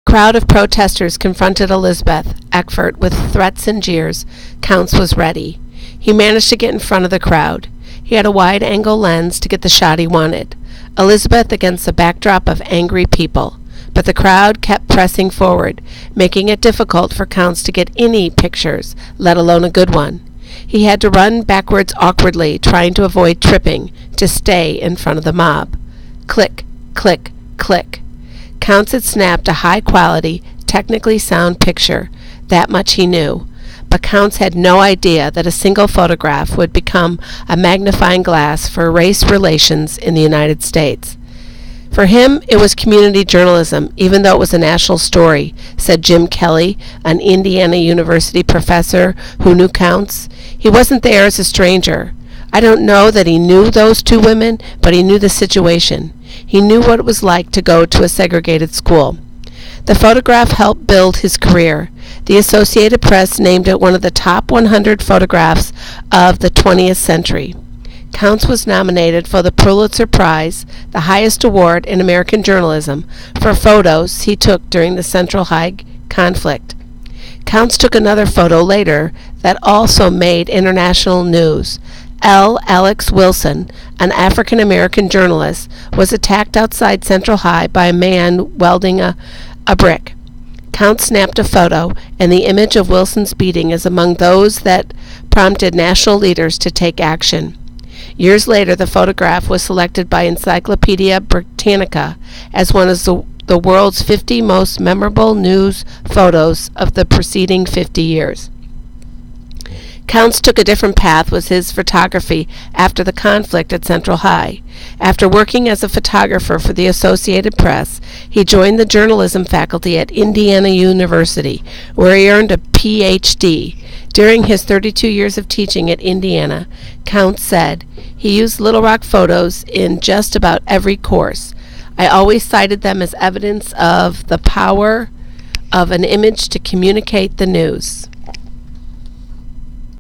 Crowd of protesters confronted Elizabeth Eckford with threats and jeers. Counts was ready. He managed to get in front of the crowd. He had a wide-angle lens to get the shot he wanted. Elizabeth against the backdrop of angry people. But the crowd kept pressing forward, making it difficult for Counts to get any pictures, let alone a good one. He had to run backwards awkwardly, trying to avoid tripping, to stay in front of the mob. Click, click, click. Counts had snapped a high-quality, technically sound picture. That much he knew. But Counts had no idea that a single photograph would become a magnifying glass for race relations in the United States. For him, it was community journalism, even though it was a national story, said Jim Kelly, an Indiana University professor who knew Counts. He wasn't there as a stranger. I don't know that he knew those two women, but he knew the situation. He knew what it was like to go to a segregated school. The photograph helped build his career. The Associated Press named it one of the top 100 photographs of the 20th century. Counts was nominated for the Pulitzer Prize, the highest award in American journalism, for photos he took during the Central High conflict. Counts took another photo later that also made international news. Alex Wilson, an African-American journalist, was attacked outside Central High by a man welding a brick. Counts snapped a photo, and the image of Wilson's beating is among those that prompted national leaders to take action. Years later, the photograph was selected by Encyclopedia Britannica as one of the world's 50 most memorable news photos of the preceding 50 years. Counts took a different path with his photography after the conflict at Central High. After working as a photographer for the Associated Press, he joined the journalism faculty at Indiana University, where he earned a Ph.D. During his 32 years of teaching at Indiana, Counts said, he used Little Rock photos in just about every course. I always cited them as evidence of the power of an image to communicate the news.